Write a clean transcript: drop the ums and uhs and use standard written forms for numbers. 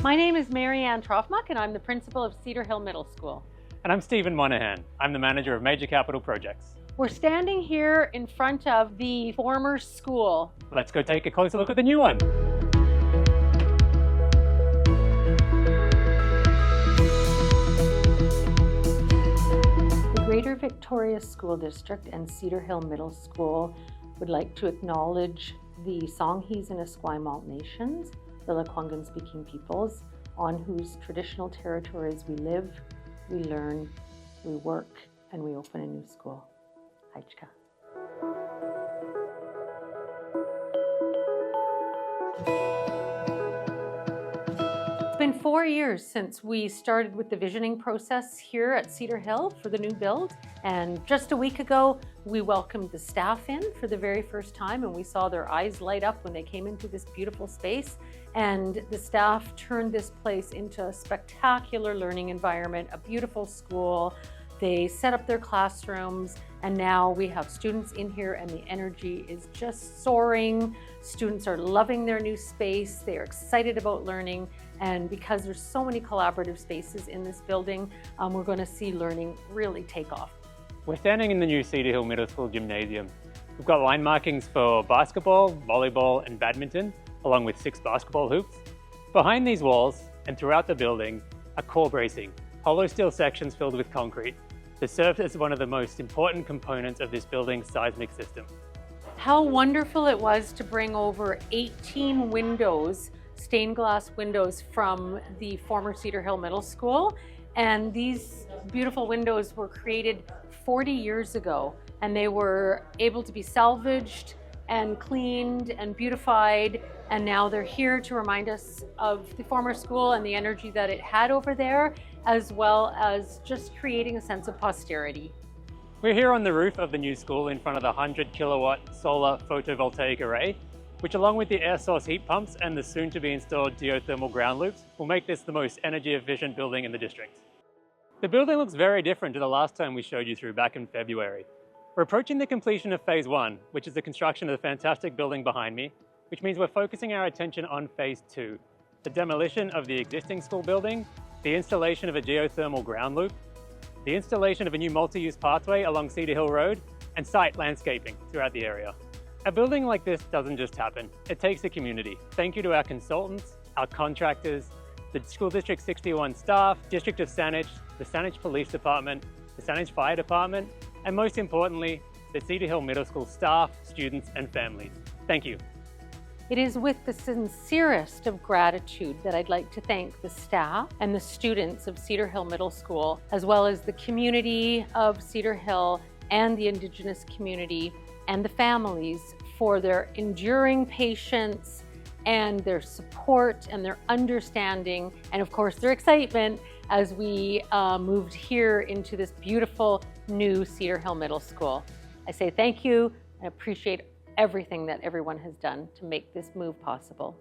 My name is Mary Ann Trofmuck and I'm the principal of Cedar Hill Middle School. And I'm Stephen Monahan. I'm the manager of Major Capital Projects. We're standing here in front of the former school. Let's go take a closer look at the new one. The Greater Victoria School District and Cedar Hill Middle School would like to acknowledge the Songhees and Esquimalt nations, the Lekwungen-speaking peoples, on whose traditional territories we live, we learn, we work, and we open a new school. Hajka. It's been 4 years since we started with the visioning process here at Cedar Hill for the new build. And just a week ago, we welcomed the staff in for the very first time, and we saw their eyes light up when they came into this beautiful space. And the staff turned this place into a spectacular learning environment, a beautiful school. They set up their classrooms, and now we have students in here and the energy is just soaring. Students are loving their new space. They are excited about learning. And because there's so many collaborative spaces in this building, we're going to see learning really take off. We're standing in the new Cedar Hill Middle School gymnasium. We've got line markings for basketball, volleyball, and badminton, along with 6 basketball hoops. Behind these walls and throughout the building are core bracing, hollow steel sections filled with concrete that serve as one of the most important components of this building's seismic system. How wonderful it was to bring over 18 windows, stained glass windows from the former Cedar Hill Middle School. And these beautiful windows were created 40 years ago, and they were able to be salvaged and cleaned and beautified, and now they're here to remind us of the former school and the energy that it had over there, as well as just creating a sense of posterity. We're here on the roof of the new school in front of the 100 kilowatt solar photovoltaic array, which along with the air source heat pumps and the soon to be installed geothermal ground loops will make this the most energy efficient building in the district. The building looks very different to the last time we showed you through back in February. We're approaching the completion of phase 1, which is the construction of the fantastic building behind me, which means we're focusing our attention on phase 2, the demolition of the existing school building, the installation of a geothermal ground loop, the installation of a new multi-use pathway along Cedar Hill Road, and site landscaping throughout the area. A building like this doesn't just happen, it takes a community. Thank you to our consultants, our contractors, the School District 61 staff, District of Saanich, the Saanich Police Department, the Saanich Fire Department, and most importantly, the Cedar Hill Middle School staff, students, and families. Thank you. It is with the sincerest of gratitude that I'd like to thank the staff and the students of Cedar Hill Middle School, as well as the community of Cedar Hill and the Indigenous community and the families for their enduring patience and their support and their understanding, and of course their excitement as we moved here into this beautiful new Cedar Hill Middle School. I say thank you and appreciate everything that everyone has done to make this move possible.